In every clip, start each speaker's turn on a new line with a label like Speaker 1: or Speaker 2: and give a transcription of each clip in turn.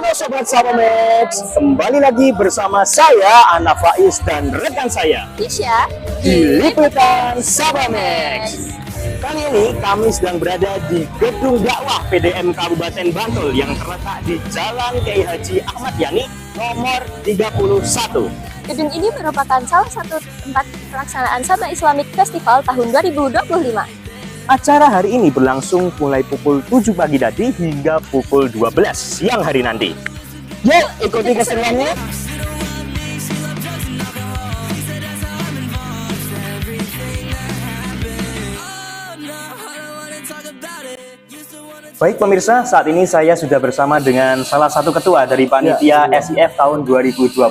Speaker 1: Halo Sobat Sabamex, kembali lagi bersama saya Ana Faiz dan rekan saya
Speaker 2: Tisha
Speaker 1: di Liputan Sabamex. Kali ini kami sedang berada di Gedung Dakwah PDM Kabupaten Bantul yang terletak di Jalan Kiai Haji Ahmad Yani nomor 31.
Speaker 2: Gedung ini merupakan salah satu tempat pelaksanaan Sabah Islamic Festival tahun 2025.
Speaker 1: Acara hari ini berlangsung mulai pukul 7 pagi tadi hingga pukul 12 siang hari nanti. Yuk ikuti keseruannya. Baik pemirsa, saat ini saya sudah bersama dengan salah satu ketua dari panitia SIF tahun 2025.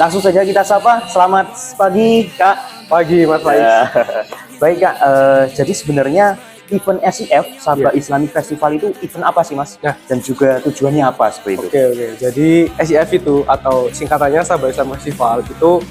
Speaker 1: Langsung saja kita sapa. Selamat pagi Kak.
Speaker 3: Pagi Mas Faiz.
Speaker 1: Baik Kak, jadi sebenarnya event SIF Sabah Islamic Festival itu event apa sih Mas?
Speaker 3: Nah,
Speaker 1: dan juga tujuannya apa seperti itu?
Speaker 3: Oke. Jadi SIF itu atau singkatannya Sabah Islamic Festival itu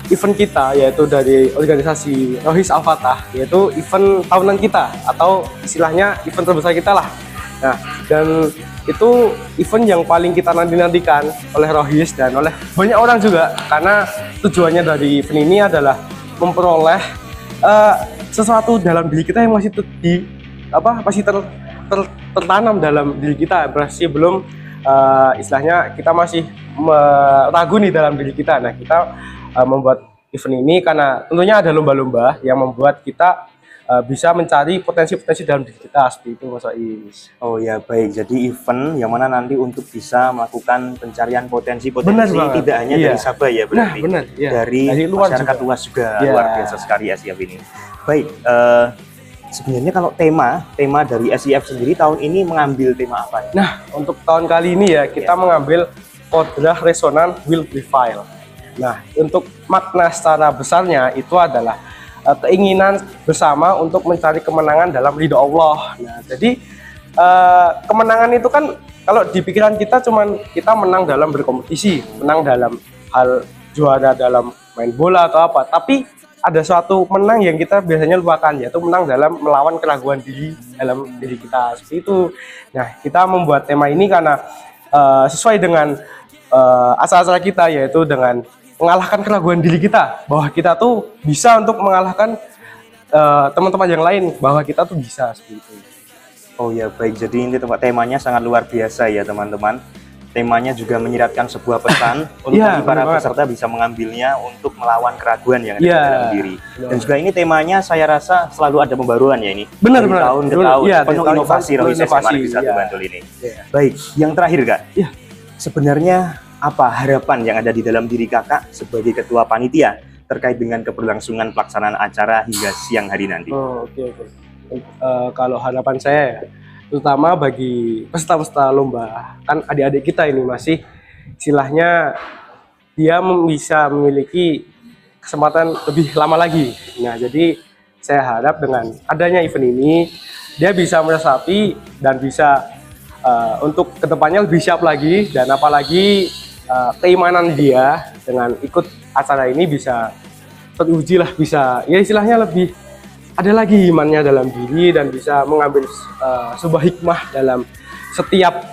Speaker 3: event kita, yaitu dari organisasi Rohis Al-Fatah, yaitu event tahunan kita atau istilahnya event terbesar kita lah. Nah, dan itu event yang paling kita nantikan oleh Rohis dan oleh banyak orang juga, karena tujuannya dari event ini adalah memperoleh sesuatu dalam diri kita yang masih tertanam dalam diri kita, masih belum istilahnya kita masih ragu nih dalam diri kita. Nah, kita membuat event ini karena tentunya ada lomba-lomba yang membuat kita bisa mencari potensi-potensi dalam diri kita, seperti itu Mas Faiz.
Speaker 1: Oh ya, baik. Jadi event yang mana nanti untuk bisa melakukan pencarian potensi-potensi tidak hanya dari Sabah ya, berarti dari luar masyarakat juga. Luas juga. Luar biasa sekali SIF ini. Baik, sebenarnya kalau tema dari SIF sendiri tahun ini mengambil tema apa ya?
Speaker 3: Nah, untuk tahun kali ini ya kita mengambil Kodrah Resonan Will Prevail. Nah, untuk makna secara besarnya itu adalah keinginan bersama untuk mencari kemenangan dalam ridho Allah. Nah, jadi kemenangan itu kan kalau di pikiran kita cuman kita menang dalam berkompetisi, menang dalam hal juara dalam main bola atau apa, tapi ada suatu menang yang kita biasanya lupakan, yaitu menang dalam melawan keraguan diri dalam diri kita, seperti itu. Nah, kita membuat tema ini karena sesuai dengan acara-acara kita, yaitu dengan mengalahkan keraguan diri kita, bahwa kita tuh bisa untuk mengalahkan teman-teman yang lain, bahwa kita tuh bisa, seperti itu.
Speaker 1: Oh ya, baik. Jadi ini temanya sangat luar biasa ya teman-teman. Temanya juga menyiratkan sebuah pesan untuk para peserta bisa mengambilnya untuk melawan keraguan yang ada di dalam diri. Dan juga ini temanya saya rasa selalu ada pembaruan ya ini.
Speaker 3: Benar.
Speaker 1: Tahun ke tahun penuh inovasi Rohis SMA Negeri 1 Bantul ini. Baik, yang terakhir Kak. Sebenarnya apa harapan yang ada di dalam diri kakak sebagai ketua panitia terkait dengan keberlangsungan pelaksanaan acara hingga siang hari nanti?
Speaker 3: Oke. Kalau harapan saya, terutama bagi peserta-peserta lomba, kan adik-adik kita ini masih istilahnya dia bisa memiliki kesempatan lebih lama lagi. Nah, jadi saya harap dengan adanya event ini dia bisa meresapi dan bisa untuk kedepannya lebih siap lagi, dan apalagi keimanan dia dengan ikut acara ini bisa teruji lah, bisa ya istilahnya lebih ada lagi imannya dalam diri dan bisa mengambil sebuah hikmah dalam setiap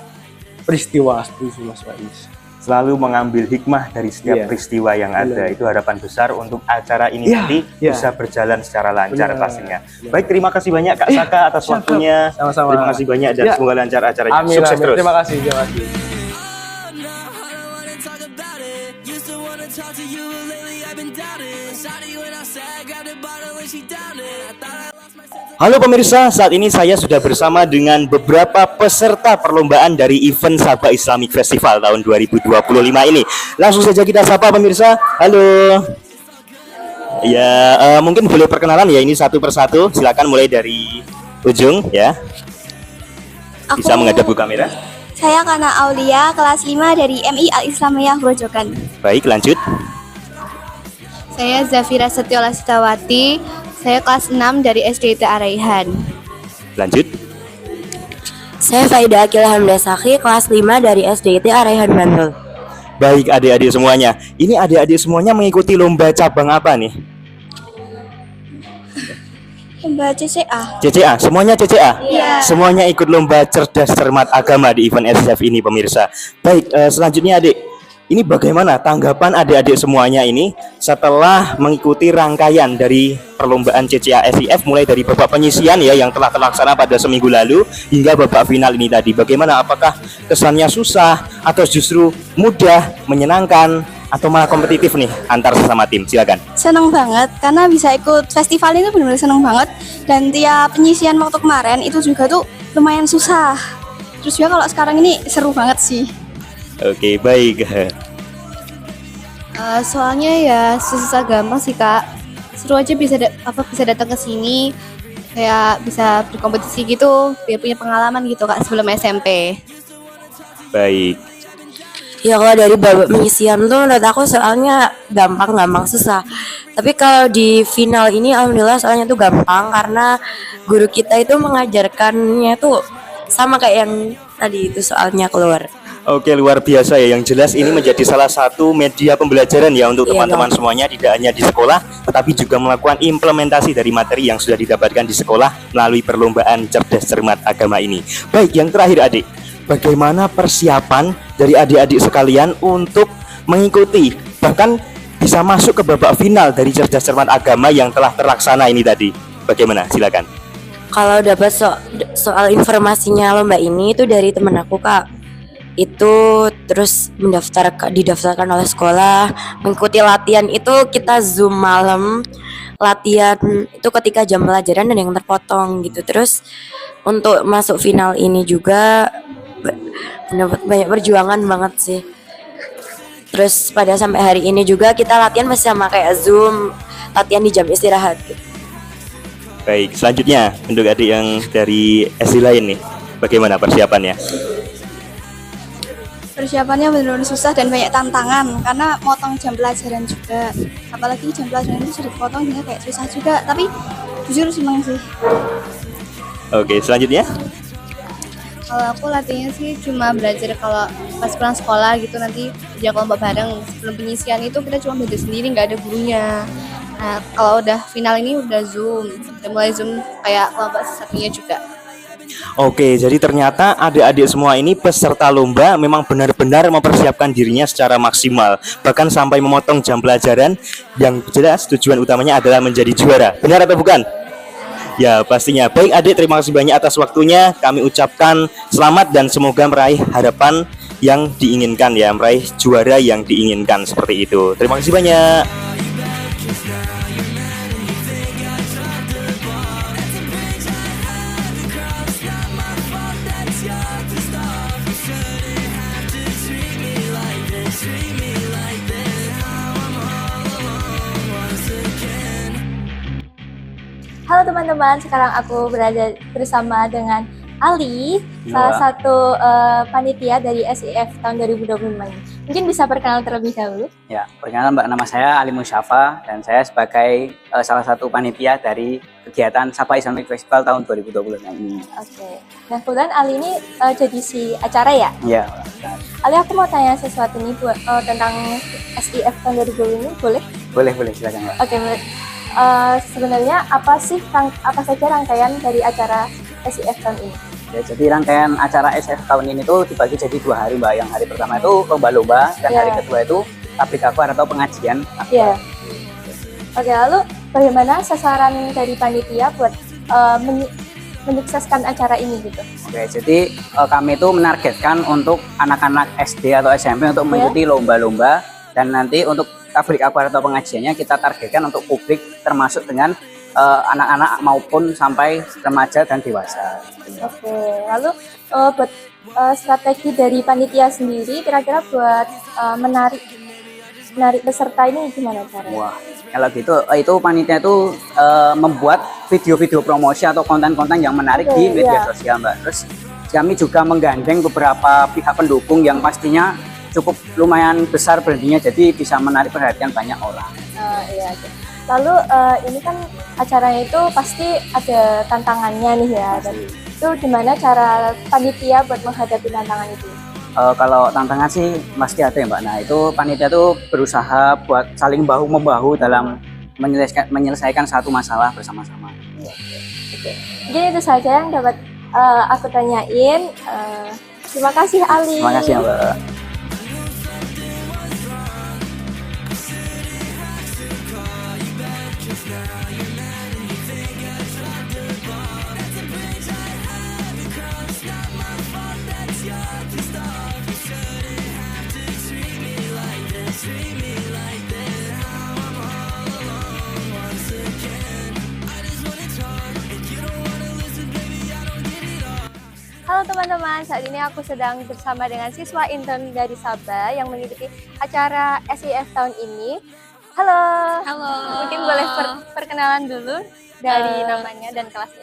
Speaker 3: peristiwa, seperti itu Mas Faiz.
Speaker 1: Selalu mengambil hikmah dari setiap peristiwa yang ada. Itu harapan besar untuk acara ini nanti bisa berjalan secara lancar pastinya. Baik, terima kasih banyak Kak Saka atas waktunya.
Speaker 3: Sama-sama.
Speaker 1: Terima kasih banyak dan semoga lancar acaranya.
Speaker 3: Amin,
Speaker 1: sukses terus.
Speaker 3: Terima kasih.
Speaker 1: Halo pemirsa, saat ini saya sudah bersama dengan beberapa peserta perlombaan dari event Sabah Islamic Festival tahun 2025 ini. Langsung saja kita sapa pemirsa. Halo. Ya, mungkin boleh perkenalan ya ini satu persatu. Silakan mulai dari ujung ya. Bisa menghadap ke kamera.
Speaker 2: Saya Kana Aulia, kelas 5 dari MI Al-Islamiyah Grojogan.
Speaker 1: Baik, lanjut.
Speaker 2: Saya Zafira Setiola Sitawati, saya kelas 6 dari SDIT Araihan.
Speaker 1: Lanjut.
Speaker 4: Saya Faida Akil Hamdasaki, kelas 5 dari SDIT Araihan Bantul.
Speaker 1: Baik adik-adik semuanya. Ini adik-adik semuanya mengikuti lomba cabang apa nih?
Speaker 2: Lomba CCA.
Speaker 1: CCA, semuanya CCA?
Speaker 2: Iya.
Speaker 1: Semuanya ikut lomba cerdas cermat agama di event SCF ini pemirsa. Baik, selanjutnya adik, ini bagaimana tanggapan adik-adik semuanya ini setelah mengikuti rangkaian dari perlombaan CCA SCF mulai dari babak penyisian ya yang telah terlaksana pada seminggu lalu hingga babak final ini tadi. Bagaimana, apakah kesannya susah atau justru mudah, menyenangkan, atau malah kompetitif nih antar sesama tim? Silakan.
Speaker 2: Seneng banget karena bisa ikut festival itu, benar-benar seneng banget. Dan tiap penyisian waktu kemarin itu juga tuh lumayan susah. Terus juga kalau sekarang ini seru banget sih.
Speaker 1: Oke, baik.
Speaker 2: Soalnya ya susah gampang sih kak. Seru aja bisa bisa datang ke sini, kayak bisa berkompetisi gitu, biar punya pengalaman gitu kak sebelum SMP.
Speaker 1: Baik.
Speaker 4: Ya kalau dari babak penyisian tuh menurut aku soalnya gampang susah. Tapi kalau di final ini alhamdulillah soalnya tuh gampang karena guru kita itu mengajarkannya tuh sama kayak yang tadi itu soalnya keluar.
Speaker 1: Oke, luar biasa ya. Yang jelas ini menjadi salah satu media pembelajaran ya untuk
Speaker 4: Iya,
Speaker 1: teman-teman semuanya, tidak hanya di sekolah tetapi juga melakukan implementasi dari materi yang sudah didapatkan di sekolah melalui perlombaan cerdas cermat agama ini. Baik, yang terakhir adik, bagaimana persiapan dari adik-adik sekalian untuk mengikuti bahkan bisa masuk ke babak final dari cerdas cermat agama yang telah terlaksana ini tadi? Bagaimana? Silakan.
Speaker 4: Kalau dapat soal informasinya lomba ini itu dari temen aku kak. Itu terus didaftarkan oleh sekolah, mengikuti latihan itu kita Zoom malam, latihan itu ketika jam pelajaran dan yang terpotong gitu. Terus untuk masuk final ini juga mendapat banyak perjuangan banget sih. Terus pada sampai hari ini juga kita latihan masih sama kayak Zoom, latihan di jam istirahat gitu.
Speaker 1: Baik, selanjutnya untuk adik yang dari SD lain nih, bagaimana persiapannya?
Speaker 2: Persiapannya benar-benar susah dan banyak tantangan karena motong jam pelajaran juga. Apalagi jam pelajaran itu sudah dipotong, jadi kayak susah juga. Tapi jujur senang sih.
Speaker 1: Oke, selanjutnya.
Speaker 2: Kalau aku latihannya sih cuma belajar kalau pas pulang sekolah gitu, nanti kerja kelompok bareng. Sebelum penyisian itu kita cuma belajar sendiri, nggak ada gurunya. Nah, kalau udah final ini udah Zoom, udah mulai Zoom kayak kelompok satunya juga.
Speaker 1: Oke, jadi ternyata adik-adik semua ini peserta lomba memang benar-benar mempersiapkan dirinya secara maksimal, bahkan sampai memotong jam pelajaran yang jelas tujuan utamanya adalah menjadi juara. Benar atau bukan? Ya, pastinya. Baik adik, terima kasih banyak atas waktunya. Kami ucapkan selamat dan semoga meraih harapan yang diinginkan ya, meraih juara yang diinginkan seperti itu. Terima kasih banyak.
Speaker 5: Halo teman-teman, sekarang aku berada bersama dengan Ali, salah satu panitia dari SCF tahun 2025 ini. Mungkin bisa perkenalan terlebih dahulu.
Speaker 6: Ya, perkenalkan Mbak, nama saya Ali Musyafa dan saya sebagai salah satu panitia dari kegiatan Sapa Islamic Festival tahun 2025 ini.
Speaker 5: Oke. Nah, kebetulan Ali ini jadi si acara ya?
Speaker 6: Ya.
Speaker 5: Ali, aku mau tanya sesuatu nih tentang SCF tahun 2025 ini, boleh?
Speaker 6: Boleh, silakan Mbak.
Speaker 5: Oke, sebenarnya apa saja rangkaian dari acara SCF tahun ini?
Speaker 6: Ya, jadi rangkaian acara SCF tahun ini tuh dibagi jadi 2 hari Mbak. Yang hari pertama itu lomba-lomba dan hari kedua itu tablik akbar atau pengajian.
Speaker 5: Iya. Oke, lalu bagaimana sasaran dari panitia buat menyukseskan acara ini gitu?
Speaker 6: Oke, jadi kami itu menargetkan untuk anak-anak SD atau SMP untuk mengikuti lomba-lomba, dan nanti untuk tablik akbar atau pengajiannya kita targetkan untuk publik termasuk dengan anak-anak maupun sampai remaja dan dewasa.
Speaker 5: Oke, lalu buat strategi dari panitia sendiri kira-kira buat menarik peserta ini gimana caranya?
Speaker 6: Wah, kalau gitu itu panitia itu membuat video-video promosi atau konten-konten yang menarik di media sosial Mbak. Terus kami juga menggandeng beberapa pihak pendukung yang pastinya cukup lumayan besar brandingnya, jadi bisa menarik perhatian banyak orang.
Speaker 5: Iya. Lalu ini kan acaranya itu pasti ada tantangannya nih ya. Dan itu gimana cara panitia buat menghadapi tantangan itu?
Speaker 6: Kalau tantangan sih pasti ada ya Mbak. Nah itu panitia tuh berusaha buat saling bahu-membahu dalam menyelesaikan satu masalah bersama-sama.
Speaker 5: Mungkin itu saja yang dapat aku tanyain. Terima kasih Ali.
Speaker 6: Terima kasih ya, Mbak.
Speaker 5: Halo teman-teman, saat ini aku sedang bersama dengan siswa intern dari Sabah yang mengikuti acara SIF tahun ini. Halo.
Speaker 2: Halo.
Speaker 5: Mungkin boleh perkenalan dulu dari namanya dan kelasnya.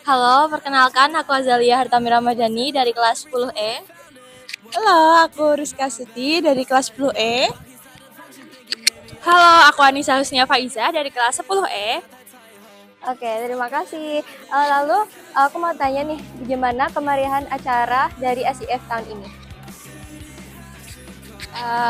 Speaker 7: Halo, perkenalkan aku Azalia Hartami Ramadhani dari kelas 10E. Halo, aku Rizka Suti dari kelas 10E. Halo, aku Anissa Husnia Faiza dari kelas 10E.
Speaker 5: Oke, terima kasih. Lalu aku mau tanya nih, bagaimana kemeriahan acara dari SIF tahun ini?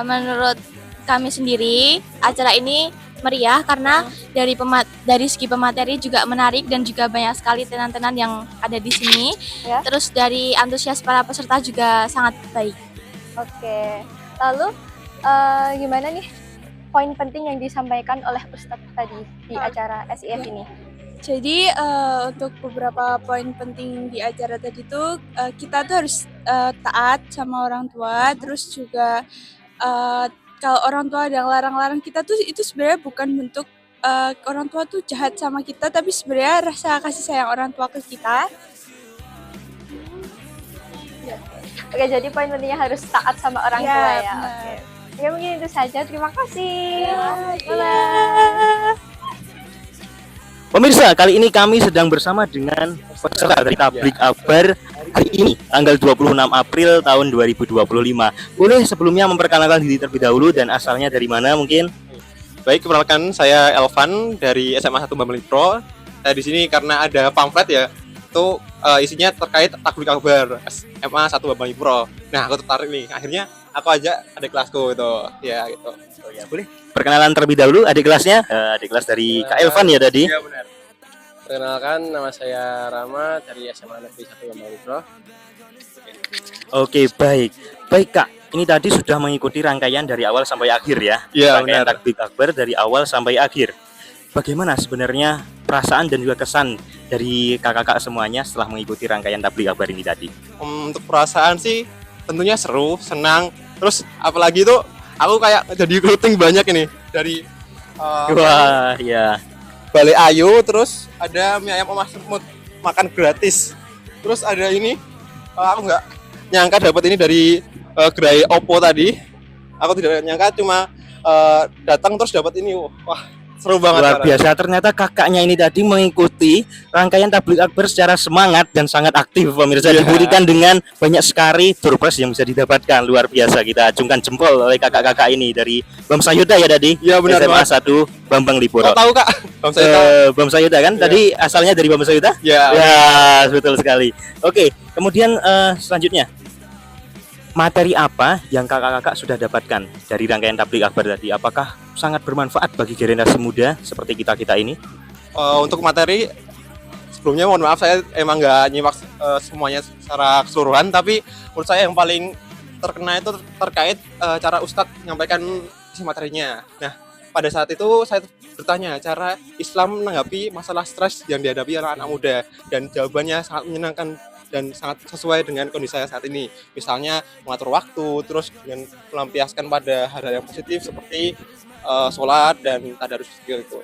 Speaker 7: Menurut kami sendiri, acara ini meriah karena dari segi pemateri juga menarik dan juga banyak sekali tenan-tenan yang ada di sini.
Speaker 5: Ya.
Speaker 7: Terus dari antusias para peserta juga sangat baik.
Speaker 5: Oke, lalu gimana nih poin penting yang disampaikan oleh Ustadz tadi di acara SIF ini?
Speaker 8: Jadi untuk beberapa poin penting di acara tadi tuh kita tuh harus taat sama orang tua, terus juga kalau orang tua ada yang larang-larang kita tuh itu sebenarnya bukan bentuk orang tua tuh jahat sama kita, tapi sebenarnya rasa kasih sayang orang tua ke kita.
Speaker 5: Oke, jadi poin pentingnya harus taat sama orang
Speaker 8: Ya,
Speaker 5: tua ya.
Speaker 8: benar.
Speaker 5: Oke. Ya mungkin itu saja. Terima kasih.
Speaker 1: Pemirsa, kali ini kami sedang bersama dengan peserta dari Tablik Akbar hari ini, tanggal 26 April tahun 2025. Boleh sebelumnya memperkenalkan diri terlebih dahulu dan asalnya dari mana mungkin?
Speaker 9: Baik, perkenalkan saya Elvan dari SMA 1 Bambang Lipro. Saya di sini karena ada pamflet ya, itu isinya terkait Tablik Akbar SMA 1 Bambang Lipro. Nah, aku tertarik nih. Akhirnya aku ajak adik kelasku itu, ya gitu.
Speaker 1: Oh ya, boleh. Perkenalan terlebih dahulu adik kelasnya, adik kelas dari Kak Elvan ya tadi.
Speaker 3: Iya benar. Perkenalkan, nama saya Rama dari SMA Negeri 1 Bambang Lipro.
Speaker 1: Oke, baik. Baik Kak, ini tadi sudah mengikuti rangkaian dari awal sampai akhir ya.
Speaker 9: Iya,
Speaker 1: Rangkaian
Speaker 9: benar.
Speaker 1: Tablik Akbar dari awal sampai akhir. Bagaimana sebenarnya perasaan dan juga kesan dari kakak-kakak semuanya setelah mengikuti rangkaian Tablik Akbar ini tadi?
Speaker 9: Untuk perasaan sih tentunya seru, senang. Terus apalagi itu aku kayak jadi recruiting banyak ini dari
Speaker 1: Wah, ya.
Speaker 9: Balai Ayu, terus ada mie ayam Omah Semut makan gratis. Terus ada ini aku nggak nyangka dapat ini dari gerai Oppo tadi. Aku tidak nyangka, cuma datang terus dapat ini. Wah, seru banget.
Speaker 1: Luar biasa, ternyata kakaknya ini tadi mengikuti rangkaian Tablik Akbar secara semangat dan sangat aktif pemirsa.
Speaker 9: Iya.
Speaker 1: Diberikan dengan banyak sekali door prize yang bisa didapatkan. Luar biasa, kita acungkan jempol oleh kakak-kakak ini dari Bam Sayuda ya tadi.
Speaker 9: Iya, benar,
Speaker 1: SMA
Speaker 9: Mas.
Speaker 1: 1 Bambang Lipuro.
Speaker 9: Kau tahu Kak? Bang saya tahu.
Speaker 1: Bam Sayuda kan?
Speaker 9: Iya.
Speaker 1: Tadi asalnya dari Bam Sayuda?
Speaker 9: Ya,
Speaker 1: Ya, betul sekali. Oke, kemudian selanjutnya materi apa yang kakak-kakak sudah dapatkan dari rangkaian Tablik Akbar tadi? Apakah sangat bermanfaat bagi generasi muda seperti kita-kita ini?
Speaker 9: untuk materi sebelumnya mohon maaf saya emang nggak nyimak semuanya secara keseluruhan, tapi menurut saya yang paling terkena itu terkait cara Ustadz menyampaikan isi materinya. Nah, pada saat itu saya bertanya cara Islam menanggapi masalah stres yang dihadapi anak-anak muda, dan jawabannya sangat menyenangkan dan sangat sesuai dengan kondisi saya saat ini. Misalnya mengatur waktu, terus dengan melampiaskan pada hal-hal yang positif seperti sholat dan tadarus gitu.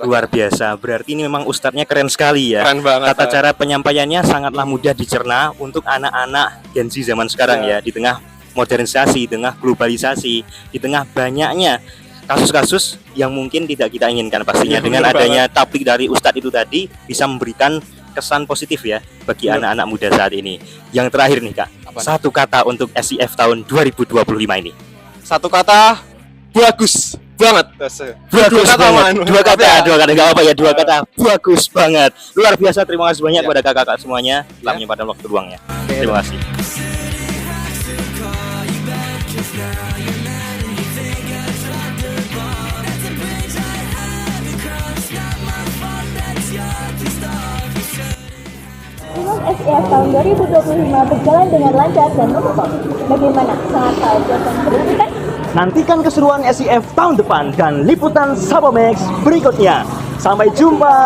Speaker 1: Luar biasa, berarti ini memang ustadznya keren sekali ya.
Speaker 9: Keren banget.
Speaker 1: Tata cara penyampaiannya sangatlah mudah dicerna untuk anak-anak Gen Z zaman sekarang ya. Di tengah modernisasi, di tengah globalisasi, di tengah banyaknya kasus-kasus yang mungkin tidak kita inginkan pastinya.
Speaker 9: Iya,
Speaker 1: Dengan
Speaker 9: benar
Speaker 1: adanya tablik dari ustadz itu tadi bisa memberikan kesan positif ya bagi
Speaker 9: Benar.
Speaker 1: anak-anak muda saat ini. Yang terakhir nih Kak,
Speaker 9: Apa nih?
Speaker 1: satu kata untuk SIF tahun 2025 ini.
Speaker 9: Satu kata, bagus banget.
Speaker 1: Bagus
Speaker 9: kata,
Speaker 1: banget.
Speaker 9: Man.
Speaker 1: Dua kata,
Speaker 9: Ya.
Speaker 1: dua kata nggak apa ya, dua kata bagus banget. Luar biasa, terima kasih banyak
Speaker 9: Ya.
Speaker 1: kepada kakak-kakak semuanya telah
Speaker 9: Ya.
Speaker 1: menyempatkan waktu luangnya. Terima kasih.
Speaker 5: SIF tahun 2025 berjalan dengan lancar dan mengukur. Bagaimana? Sangat saja kan?
Speaker 1: Nantikan keseruan SIF tahun depan dan liputan Sapomex berikutnya. Sampai jumpa.